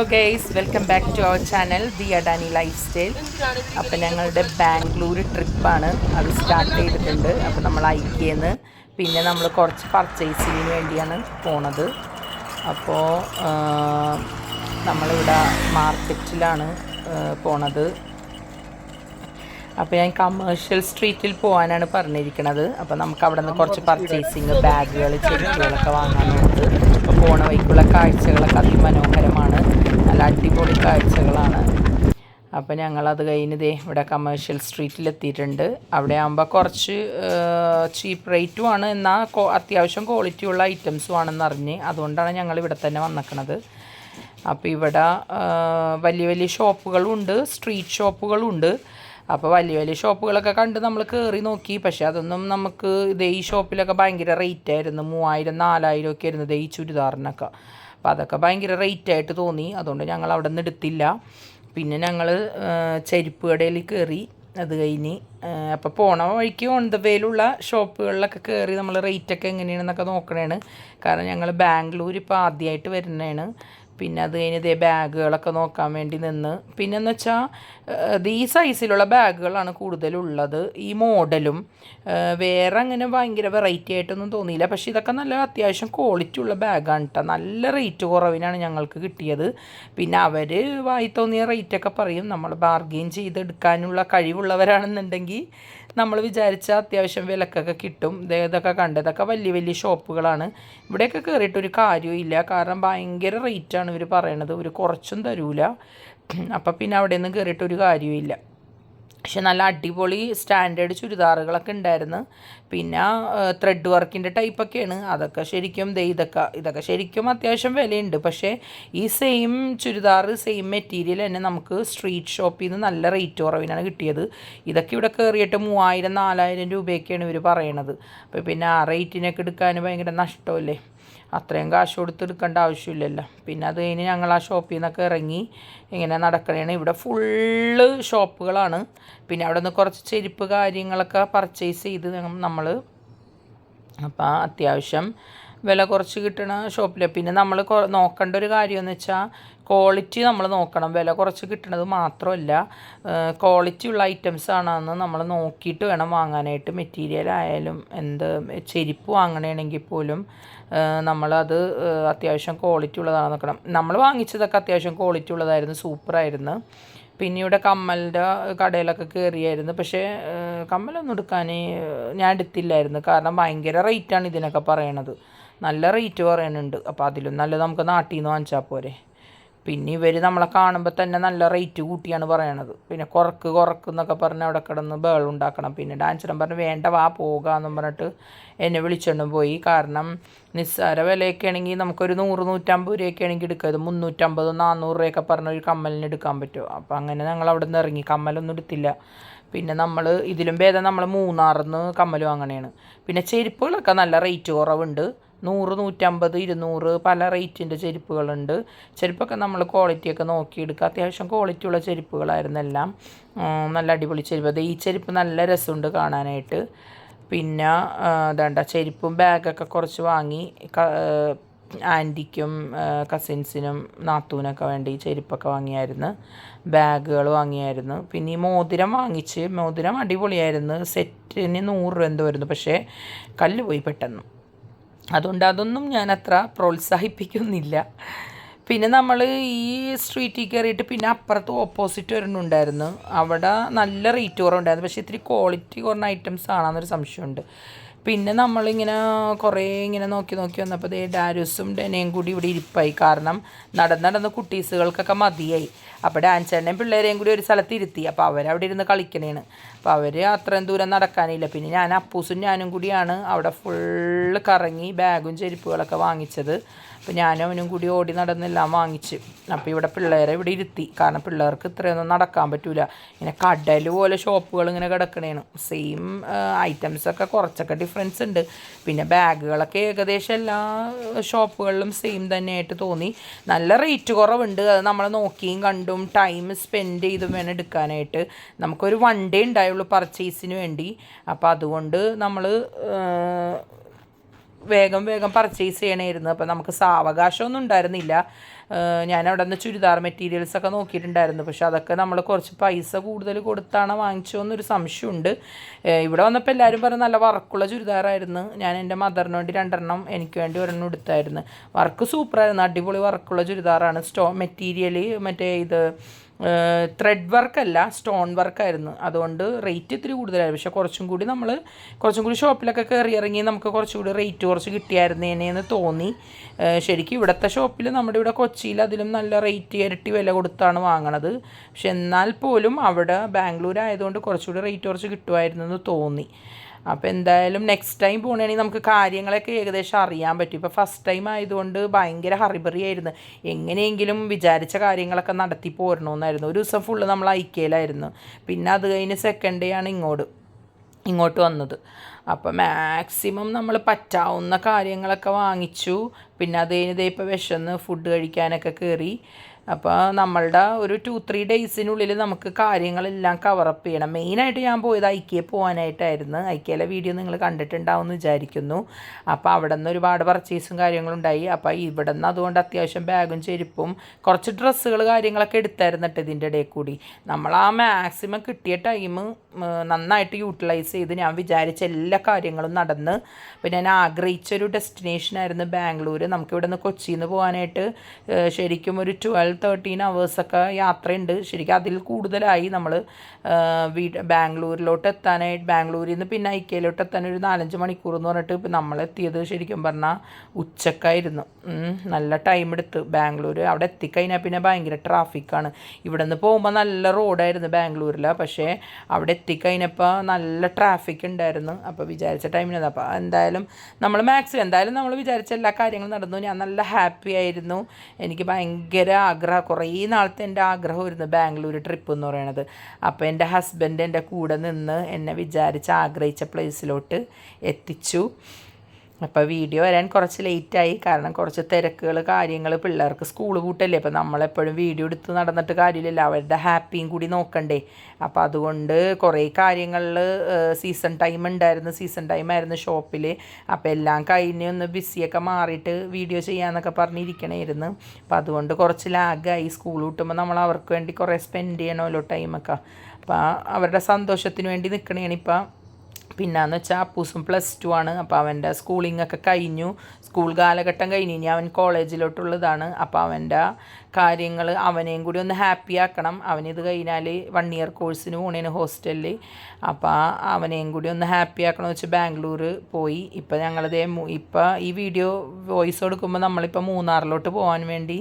Guys, welcome back to our channel the Adani lifestyle. അപ്പം ഞങ്ങളുടെ ബാംഗ്ലൂർ ട്രിപ്പാണ്, അത് സ്റ്റാർട്ട് ചെയ്തിട്ടുണ്ട്. അപ്പം നമ്മൾ ഐക്യെന്ന് പിന്നെ നമ്മൾ കുറച്ച് പർച്ചേസിങ്ങിന് വേണ്ടിയാണ് പോണത്. അപ്പോൾ നമ്മളിവിടെ മാർക്കറ്റിലാണ് പോണത്. അപ്പോൾ ഞാൻ കമേഴ്ഷ്യൽ സ്ട്രീറ്റിൽ പോകാനാണ് പറഞ്ഞിരിക്കുന്നത്. അപ്പോൾ നമുക്ക് അവിടെ നിന്ന് കുറച്ച് പർച്ചേസിങ്, ബാഗുകൾ, ചെരുപ്പുകളൊക്കെ വാങ്ങാനുണ്ട്. അപ്പോൾ പോണ വഴിക്കുള്ള കാഴ്ചകളൊക്കെ അതിമനോഹരമാണ്, നല്ല അടിപൊളി കാഴ്ചകളാണ്. അപ്പോൾ ഞങ്ങളത് കഴിഞ്ഞ് ഇവിടെ കമേഴ്ഷ്യൽ സ്ട്രീറ്റിൽ എത്തിയിട്ടുണ്ട്. അവിടെ ആകുമ്പോൾ കുറച്ച് ചീപ്പ് റേറ്റുമാണ്, എന്നാൽ അത്യാവശ്യം ക്വാളിറ്റിയുള്ള ഐറ്റംസും ആണെന്ന് അറിഞ്ഞ്, അതുകൊണ്ടാണ് ഞങ്ങൾ ഇവിടെ തന്നെ വന്നിരിക്കുന്നത്. അപ്പോൾ ഇവിടെ വലിയ വലിയ ഷോപ്പുകളും ഉണ്ട്, സ്ട്രീറ്റ് ഷോപ്പുകളും ഉണ്ട്. അപ്പോൾ വലിയ വലിയ ഷോപ്പുകളൊക്കെ കണ്ട് നമ്മൾ കയറി നോക്കി. പക്ഷേ അതൊന്നും നമുക്ക് ഈ ഷോപ്പിലൊക്കെ ഭയങ്കര റേറ്റ് ആയിരുന്നു, 3000-4000 ഒക്കെ ആയിരുന്നു ഈ ചുരിദാറിനൊക്കെ. അപ്പോൾ അതൊക്കെ ഭയങ്കര റേറ്റായിട്ട് തോന്നി, അതുകൊണ്ട് ഞങ്ങൾ അവിടെ നിന്ന് എടുത്തില്ല. പിന്നെ ഞങ്ങൾ ചെരുപ്പ് കടയിൽ കയറി. അത് കഴിഞ്ഞ് അപ്പോൾ പോണ വഴിക്ക് ഓൺ ദ വേയിലുള്ള ഷോപ്പുകളിലൊക്കെ കയറി നമ്മൾ റേറ്റൊക്കെ എങ്ങനെയാണെന്നൊക്കെ നോക്കണേണ്. കാരണം ഞങ്ങൾ ബാംഗ്ലൂർ ഇപ്പോൾ ആദ്യമായിട്ട് വരുന്നതാണ്. പിന്നെ അത് കഴിഞ്ഞ് ബാഗുകളൊക്കെ നോക്കാൻ വേണ്ടി നിന്ന്. പിന്നെയെന്ന് വെച്ചാൽ ഈ സൈസിലുള്ള ബാഗുകളാണ് കൂടുതലുള്ളത്, ഈ മോഡലും. വേറെ അങ്ങനെ ഭയങ്കര വെറൈറ്റി ആയിട്ടൊന്നും തോന്നിയില്ല. പക്ഷേ ഇതൊക്കെ നല്ല അത്യാവശ്യം ക്വാളിറ്റി ഉള്ള ബാഗാണ് കേട്ടോ. നല്ല റേറ്റ് കുറവിനാണ് ഞങ്ങൾക്ക് കിട്ടിയത്. പിന്നെ അവർ വായി തോന്നിയ റേറ്റൊക്കെ പറയും. നമ്മൾ ബാർഗെയിൻ ചെയ്തെടുക്കാനുള്ള കഴിവുള്ളവരാണെന്നുണ്ടെങ്കിൽ നമ്മൾ വിചാരിച്ച അത്യാവശ്യം വിലക്കൊക്കെ കിട്ടും. ഇതൊക്കെ കണ്ടതൊക്കെ വലിയ വലിയ ഷോപ്പുകളാണ്. ഇവിടെയൊക്കെ കയറിയിട്ടൊരു കാര്യമില്ല, കാരണം ഭയങ്കര റേറ്റാണ് ഇവർ പറയണത്, ഒരു കുറച്ചും തരൂല. അപ്പം പിന്നെ അവിടെ നിന്ന് കയറിയിട്ടൊരു കാര്യമില്ല. പക്ഷെ നല്ല അടിപൊളി സ്റ്റാൻഡേർഡ് ചുരിദാറുകളൊക്കെ ഉണ്ടായിരുന്നു. പിന്നെ ത്രെഡ് വർക്കിൻ്റെ ടൈപ്പൊക്കെയാണ് അതൊക്കെ. ശരിക്കും ഇതൊക്കെ ശരിക്കും അത്യാവശ്യം വിലയുണ്ട്. പക്ഷേ ഈ സെയിം ചുരിദാർ, സെയിം മെറ്റീരിയൽ തന്നെ നമുക്ക് സ്ട്രീറ്റ് ഷോപ്പിൽ നിന്ന് നല്ല റേറ്റ് കുറവിനാണ് കിട്ടിയത്. ഇതൊക്കെ ഇവിടെ കയറിയിട്ട് 3000-4000 രൂപയൊക്കെയാണ് ഇവർ പറയണത്. അപ്പോൾ പിന്നെ ആ റേറ്റിനൊക്കെ എടുക്കാൻ ഭയങ്കര നഷ്ടമല്ലേ, അത്രയും കാശ് കൊടുത്ത് എടുക്കേണ്ട ആവശ്യമില്ലല്ലോ. പിന്നെ അത് കഴിഞ്ഞ് ഞങ്ങൾ ആ ഷോപ്പിൽ നിന്നൊക്കെ ഇറങ്ങി ഇങ്ങനെ നടക്കണേണ്. ഇവിടെ ഫുള്ള് ഷോപ്പുകളാണ്. പിന്നെ അവിടെ നിന്ന് കുറച്ച് ചെരുപ്പ് കാര്യങ്ങളൊക്കെ പർച്ചേസ് ചെയ്ത് നമ്മൾ അപ്പോൾ അത്യാവശ്യം വില കുറച്ച് കിട്ടണ ഷോപ്പിൽ. പിന്നെ നമ്മൾ നോക്കേണ്ട ഒരു കാര്യമെന്ന് വെച്ചാൽ ക്വാളിറ്റി നമ്മൾ നോക്കണം. വില കുറച്ച് കിട്ടണത് മാത്രമല്ല, ക്വാളിറ്റി ഉള്ള ഐറ്റംസ് ആണെന്ന് നമ്മൾ നോക്കിയിട്ട് വേണം വാങ്ങാനായിട്ട്. മെറ്റീരിയൽ ആയാലും ചെരുപ്പ് വാങ്ങണമെങ്കിൽ പോലും നമ്മളത് അത്യാവശ്യം ക്വാളിറ്റി ഉള്ളതാണെന്ന് നോക്കണം. നമ്മൾ വാങ്ങിച്ചതൊക്കെ അത്യാവശ്യം ക്വാളിറ്റി ഉള്ളതായിരുന്നു, സൂപ്പറായിരുന്നു. പിന്നെ ഇവിടെ കമ്മലിൻ്റെ കടയിലൊക്കെ കയറിയായിരുന്നു. പക്ഷേ കമ്മലൊന്നും എടുക്കാൻ ഞാൻ എടുത്തില്ലായിരുന്നു, കാരണം ഭയങ്കര റേറ്റാണ് ഇതിനൊക്കെ പറയണത്, നല്ല റേറ്റ് പറയുന്നുണ്ട്. അപ്പോൾ അതിലും നല്ലത് നമുക്ക് നാട്ടിൽ നിന്ന് വാങ്ങിച്ചാൽ പോരെ. പിന്നെ ഇവർ നമ്മളെ കാണുമ്പോൾ തന്നെ നല്ല റേറ്റ് കൂട്ടിയാണ് പറയണത്. പിന്നെ കുറക്കുന്നൊക്കെ പറഞ്ഞ് അവിടെ കിടന്ന് ബേളുണ്ടാക്കണം. പിന്നെ ഡാൻസറും പറഞ്ഞ് വേണ്ട വാ പോകാമെന്നും പറഞ്ഞിട്ട് എന്നെ വിളിച്ചുകൊണ്ടും പോയി. കാരണം നിസ്സാര വിലയൊക്കെ ആണെങ്കിൽ നമുക്കൊരു 100-150 രൂപയൊക്കെ ആണെങ്കിൽ എടുക്കുക. ഇത് 350-400 രൂപയൊക്കെ പറഞ്ഞ ഒരു കമ്മലിന് എടുക്കാൻ പറ്റുമോ. അപ്പോൾ അങ്ങനെ ഞങ്ങൾ അവിടെ നിന്ന് ഇറങ്ങി, കമ്മലൊന്നും എടുത്തില്ല. പിന്നെ നമ്മൾ ഇതിലും ഭേദം നമ്മൾ മൂന്നാറിൽ നിന്ന് കമ്മൽ വാങ്ങണേണ്. പിന്നെ ചെരുപ്പുകളൊക്കെ നല്ല റേറ്റ് കുറവുണ്ട്, 100-150-200 പല റേറ്റിൻ്റെ ചെരുപ്പുകളുണ്ട്. ചെരുപ്പൊക്കെ നമ്മൾ ക്വാളിറ്റിയൊക്കെ നോക്കിയെടുക്കുക. അത്യാവശ്യം ക്വാളിറ്റിയുള്ള ചെരുപ്പുകളായിരുന്നു എല്ലാം, നല്ല അടിപൊളി ചെരുപ്പ്. ഈ ചെരുപ്പ് നല്ല രസമുണ്ട് കാണാനായിട്ട്. പിന്നെ അതാണ്ട ചെരുപ്പും ബാഗൊക്കെ കുറച്ച് വാങ്ങി. ആൻറ്റിക്കും കസിൻസിനും നാത്തൂനൊക്കെ വേണ്ടി ചെരുപ്പൊക്കെ വാങ്ങിയായിരുന്നു, ബാഗുകൾ വാങ്ങിയായിരുന്നു. പിന്നെ ഈ മോതിരം വാങ്ങിച്ച്, മോതിരം അടിപൊളിയായിരുന്നു. സെറ്റിന് 100 രൂപ എന്തോ വരുന്നു, പക്ഷേ കല്ല് പോയി പെട്ടെന്ന്. അതുകൊണ്ട് അതൊന്നും ഞാൻ അത്ര പ്രോത്സാഹിപ്പിക്കുന്നില്ല. പിന്നെ നമ്മൾ ഈ സ്ട്രീറ്റിൽ കയറിയിട്ട് പിന്നെ അപ്പുറത്ത് ഓപ്പോസിറ്റ് ഒരെണ്ണമുണ്ടായിരുന്നു. അവിടെ നല്ല റേറ്റ് കുറവുണ്ടായിരുന്നു, പക്ഷേ ഇത്തിരി ക്വാളിറ്റി കുറഞ്ഞ ഐറ്റംസ് ആണെന്നൊരു സംശയമുണ്ട്. പിന്നെ നമ്മളിങ്ങനെ കുറേ ഇങ്ങനെ നോക്കി വന്നപ്പോൾ ഡാരൂസും ഡെനയും കൂടി ഇവിടെ ഇരിപ്പായി. കാരണം നടന്ന് കുട്ടീസുകൾക്കൊക്കെ മതിയായി. അപ്പോൾ ഡാൻസറിനെയും പിള്ളേരെയും കൂടി ഒരു സ്ഥലത്ത് ഇരുത്തി. അപ്പോൾ അവരവിടെ ഇരുന്ന് കളിക്കണേണ്. അപ്പോൾ അവർ അത്രയും ദൂരം നടക്കാനില്ല. പിന്നെ അപ്പൂസും ഞാനും കൂടിയാണ് അവിടെ ഫുള്ള് കറങ്ങി ബാഗും ചെരുപ്പുകളൊക്കെ വാങ്ങിച്ചത്. അപ്പോൾ ഞാനും അവനും കൂടി ഓടി നടന്നെല്ലാം വാങ്ങിച്ച്. അപ്പോൾ ഇവിടെ പിള്ളേരെ ഇവിടെ ഇരുത്തി, കാരണം പിള്ളേർക്ക് ഇത്രയൊന്നും നടക്കാൻ പറ്റില്ല. ഇങ്ങനെ കടൽ പോലെ ഷോപ്പുകൾ ഇങ്ങനെ കിടക്കണേണ്. സെയിം ഐറ്റംസൊക്കെ കുറച്ചൊക്കെ ഡിഫറൻസ് ഉണ്ട്. പിന്നെ ബാഗുകളൊക്കെ ഏകദേശം എല്ലാ ഷോപ്പുകളിലും സെയിം തന്നെയായിട്ട് തോന്നി. നല്ല റേറ്റ് കുറവുണ്ട്. അത് നമ്മൾ നോക്കിയും കണ്ടും ടൈം സ്പെൻഡ് ചെയ്തും വേണം എടുക്കാനായിട്ട്. നമുക്കൊരു 1 ഡേ ഉണ്ടായുള്ളൂ പർച്ചേസിന് വേണ്ടി. അപ്പോൾ അതുകൊണ്ട് നമ്മൾ വേഗം വേഗം പർച്ചേസ് ചെയ്യണമായിരുന്നു. അപ്പോൾ നമുക്ക് സാവകാശമൊന്നും ഉണ്ടായിരുന്നില്ല. ഞാൻ അവിടെ നിന്ന് ചുരിദാർ മെറ്റീരിയൽസൊക്കെ നോക്കിയിട്ടുണ്ടായിരുന്നു. പക്ഷെ അതൊക്കെ നമ്മൾ കുറച്ച് പൈസ കൂടുതൽ കൊടുത്താണ് വാങ്ങിച്ചോന്നൊരു സംശയമുണ്ട്. ഇവിടെ വന്നപ്പോൾ എല്ലാവരും പറഞ്ഞ് നല്ല വർക്കുള്ള ചുരിദാറായിരുന്നു. ഞാൻ എൻ്റെ മദറിന് വേണ്ടി 2 എനിക്ക് വേണ്ടി 1 എടുത്തായിരുന്നു. വർക്ക് സൂപ്പറായിരുന്നു, അടിപൊളി വർക്കുള്ള ചുരിദാറാണ്. മെറ്റീരിയൽ മറ്റേ ഇത് ത്രെഡ് വർക്കല്ല, സ്റ്റോൺ വർക്കായിരുന്നു. അതുകൊണ്ട് റേറ്റ് ഇത്തിരി കൂടുതലായിരുന്നു. പക്ഷേ കുറച്ചും കൂടി ഷോപ്പിലൊക്കെ കയറി ഇറങ്ങി നമുക്ക് കുറച്ചുകൂടി റേറ്റ് കുറച്ച് കിട്ടിയായിരുന്നേനെന്ന് തോന്നി. ശരിക്കും ഇവിടുത്തെ ഷോപ്പിൽ നമ്മുടെ ഇവിടെ കൊച്ചിയിൽ അതിലും നല്ല റേറ്റ് ഇരട്ടി വില കൊടുത്താണ് വാങ്ങണത്. പക്ഷെ എന്നാൽ പോലും അവിടെ ബാംഗ്ലൂർ ആയതുകൊണ്ട് കുറച്ചുകൂടി റേറ്റ് കുറച്ച് കിട്ടുമായിരുന്നു എന്ന് തോന്നി. അപ്പോൾ എന്തായാലും നെക്സ്റ്റ് ടൈം പോകണമെങ്കിൽ നമുക്ക് കാര്യങ്ങളൊക്കെ ഏകദേശം അറിയാൻ പറ്റും. ഇപ്പോൾ ഫസ്റ്റ് ടൈം ആയതുകൊണ്ട് ഭയങ്കര ഹറിബറി ആയിരുന്നു. എങ്ങനെയെങ്കിലും വിചാരിച്ച കാര്യങ്ങളൊക്കെ നടത്തി പോരണമെന്നായിരുന്നു. ഒരു ദിവസം ഫുള്ള് നമ്മൾ ഐക്യയിലായിരുന്നു. പിന്നെ അത് കഴിഞ്ഞ് സെക്കൻഡ് ഡേ ആണ് ഇങ്ങോട്ട് വന്നത്. അപ്പോൾ മാക്സിമം നമ്മൾ പറ്റാവുന്ന കാര്യങ്ങളൊക്കെ വാങ്ങിച്ചു. പിന്നെ അത് കഴിഞ്ഞ് ഇപ്പോൾ വിശന്ന് ഫുഡ് കഴിക്കാനൊക്കെ കയറി. അപ്പോൾ നമ്മളുടെ ഒരു 2-3 ഡേയ്സിനുള്ളിൽ നമുക്ക് കാര്യങ്ങളെല്ലാം കവറപ്പ് ചെയ്യണം. മെയിനായിട്ട് ഞാൻ പോയത് ഐക്യയിൽ പോകാനായിട്ടായിരുന്നു. ഐക്യയിലെ വീഡിയോ നിങ്ങൾ കണ്ടിട്ടുണ്ടാവും എന്ന് വിചാരിക്കുന്നു. അപ്പോൾ അവിടെ നിന്ന് ഒരുപാട് പർച്ചേസും കാര്യങ്ങളുണ്ടായി. അപ്പോൾ ഇവിടെ നിന്ന് അതുകൊണ്ട് അത്യാവശ്യം ബാഗും ചെരുപ്പും കുറച്ച് ഡ്രസ്സുകൾ കാര്യങ്ങളൊക്കെ എടുത്തായിരുന്നിട്ട് ഇതിൻ്റെ ഇടയിൽ കൂടി നമ്മൾ ആ മാക്സിമം കിട്ടിയ ടൈം നന്നായിട്ട് യൂട്ടിലൈസ് ചെയ്ത് ഞാൻ വിചാരിച്ച എല്ലാ കാര്യങ്ങളും നടന്ന്. പിന്നെ ഞാൻ ആഗ്രഹിച്ചൊരു ഡെസ്റ്റിനേഷനായിരുന്നു ബാംഗ്ലൂർ. നമുക്കിവിടെ നിന്ന് കൊച്ചിയിൽ നിന്ന് പോകാനായിട്ട് ശരിക്കും ഒരു 12-13 hours യാത്രയുണ്ട്. ശരിക്കും അതിൽ കൂടുതലായി നമ്മൾ ബാംഗ്ലൂരിലോട്ട് എത്താനായിട്ട്. ബാംഗ്ലൂരിൽ നിന്ന് പിന്നെ ഐക്യയിലോട്ട് എത്താൻ ഒരു 4-5 മണിക്കൂർ എന്ന് പറഞ്ഞിട്ട് ഇപ്പം നമ്മളെത്തിയത് ശരിക്കും പറഞ്ഞാൽ ഉച്ചക്കായിരുന്നു. നല്ല ടൈം എടുത്ത്. ബാംഗ്ലൂർ അവിടെ എത്തിക്കഴിഞ്ഞാൽ പിന്നെ ഭയങ്കര ട്രാഫിക്കാണ്. ഇവിടെ നിന്ന് പോകുമ്പോൾ നല്ല റോഡായിരുന്നു ബാംഗ്ലൂരിൽ. പക്ഷേ അവിടെ എത്തിക്കഴിഞ്ഞപ്പോൾ നല്ല ട്രാഫിക് ഉണ്ടായിരുന്നു. അപ്പോൾ വിചാരിച്ച ടൈമിനത്. അപ്പോൾ എന്തായാലും നമ്മൾ വിചാരിച്ച എല്ലാ കാര്യങ്ങളും നടന്നു. ഞാൻ നല്ല ഹാപ്പി ആയിരുന്നു. എനിക്ക് ഭയങ്കര കുറേ നാളത്തെ എൻ്റെ ആഗ്രഹമായിരുന്നു ബാംഗ്ലൂർ ട്രിപ്പ് എന്ന് പറയുന്നത്. അപ്പോൾ എൻ്റെ ഹസ്ബൻഡ് എൻ്റെ കൂടെ നിന്ന് എന്നെ ആഗ്രഹിച്ച പ്ലേസിലോട്ട് എത്തിച്ചു. അപ്പോൾ വീഡിയോ വരാൻ കുറച്ച് ലേറ്റായി. കാരണം കുറച്ച് തിരക്കുകൾ കാര്യങ്ങൾ, പിള്ളേർക്ക് സ്കൂൾ പൂട്ടല്ലേ. അപ്പോൾ നമ്മളെപ്പോഴും വീഡിയോ എടുത്ത് നടന്നിട്ട് കാര്യമില്ലല്ലോ, അവരുടെ ഹാപ്പിയും കൂടി നോക്കണ്ടേ. അപ്പോൾ അതുകൊണ്ട് കുറേ കാര്യങ്ങളിൽ സീസൺ ടൈമായിരുന്നു ഷോപ്പിൽ. അപ്പോൾ എല്ലാം കഴിഞ്ഞ് ഒന്ന് ബിസിയൊക്കെ മാറിയിട്ട് വീഡിയോ ചെയ്യാമെന്നൊക്കെ പറഞ്ഞിരിക്കണമായിരുന്നു. അപ്പോൾ അതുകൊണ്ട് കുറച്ച് ലാഗായി. സ്കൂൾ കൂട്ടുമ്പോൾ നമ്മൾ അവർക്ക് വേണ്ടി കുറേ സ്പെൻഡ് ചെയ്യണമല്ലോ ടൈമൊക്കെ. അപ്പോൾ അവരുടെ സന്തോഷത്തിന് വേണ്ടി നിൽക്കണേണ് ഇപ്പം. പിന്നെയെന്ന് വെച്ചാൽ അപ്പൂസും +2 ആണ്. അപ്പോൾ അവൻ്റെ സ്കൂളിങ്ങൊക്കെ കഴിഞ്ഞു. സ്കൂൾ കാലഘട്ടം കഴിഞ്ഞ് ഇനി അവൻ കോളേജിലോട്ടുള്ളതാണ്. അപ്പോൾ അവൻ്റെ കാര്യങ്ങൾ അവനെയും കൂടി ഒന്ന് ഹാപ്പി ആക്കണം. അവനിത് കഴിഞ്ഞാൽ 1 year കോഴ്സിന് പോകണേന് ഹോസ്റ്റലിൽ. അപ്പോൾ അവനെയും കൂടി ഒന്ന് ഹാപ്പി ആക്കണമെന്ന് വെച്ച് ബാംഗ്ലൂർ പോയി. ഇപ്പോൾ ഈ വീഡിയോ വോയിസ് കൊടുക്കുമ്പോൾ നമ്മളിപ്പോൾ മൂന്നാറിലോട്ട് പോകാൻ വേണ്ടി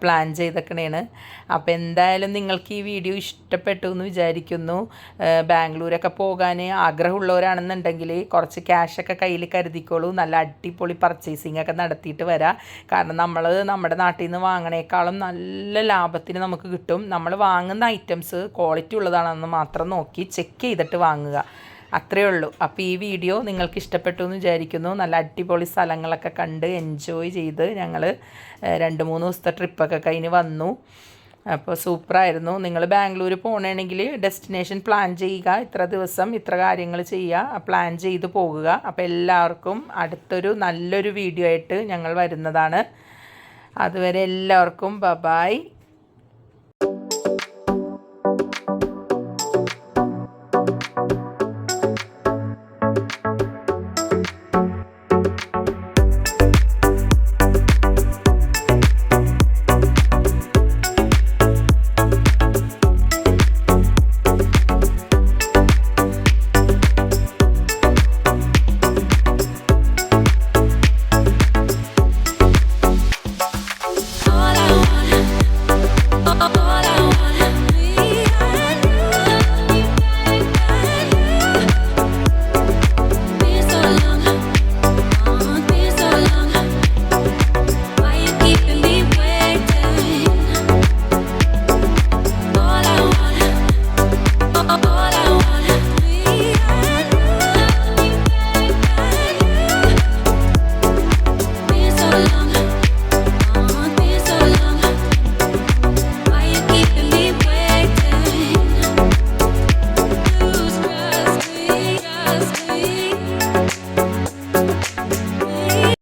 പ്ലാൻ ചെയ്തേക്കണേണ്. അപ്പോൾ എന്തായാലും നിങ്ങൾക്ക് ഈ വീഡിയോ ഇഷ്ടപ്പെട്ടു എന്ന് വിചാരിക്കുന്നു. ബാംഗ്ലൂരൊക്കെ പോകാൻ ആഗ്രഹമുള്ളവരാണെന്നുണ്ടെങ്കിൽ കുറച്ച് ക്യാഷൊക്കെ കയ്യിൽ കരുതിക്കോളൂ. നല്ല അടിപൊളി പർച്ചേസിങ് ഒക്കെ നടത്തിയിട്ട് വരാം. കാരണം നമ്മുടെ നാട്ടിൽ നിന്ന് വാങ്ങണേക്കാളും നല്ല ലാഭത്തിന് നമുക്ക് കിട്ടും. നമ്മൾ വാങ്ങുന്ന ഐറ്റംസ് ക്വാളിറ്റി ഉള്ളതാണെന്ന് മാത്രം നോക്കി ചെക്ക് ചെയ്തിട്ട് വാങ്ങുക. അത്രയേ ഉള്ളൂ. അപ്പോൾ ഈ വീഡിയോ നിങ്ങൾക്ക് ഇഷ്ടപ്പെട്ടു എന്ന് വിചാരിക്കുന്നു. നല്ല അടിപൊളി സ്ഥലങ്ങളൊക്കെ കണ്ട് എൻജോയ് ചെയ്ത് ഞങ്ങൾ 2-3 ദിവസത്തെ ട്രിപ്പൊക്കെ കഴിഞ്ഞ് വന്നു. അപ്പോൾ സൂപ്പറായിരുന്നു. നിങ്ങൾ ബാംഗ്ലൂർ പോകണമെങ്കിൽ ഡെസ്റ്റിനേഷൻ പ്ലാൻ ചെയ്യുക. ഇത്ര ദിവസം ഇത്ര കാര്യങ്ങൾ ചെയ്യുക, പ്ലാൻ ചെയ്ത് പോകുക. അപ്പോൾ എല്ലാവർക്കും അടുത്തൊരു നല്ലൊരു വീഡിയോ ആയിട്ട് ഞങ്ങൾ വരുന്നതാണ്. അതുവരെ എല്ലാവർക്കും ബൈ.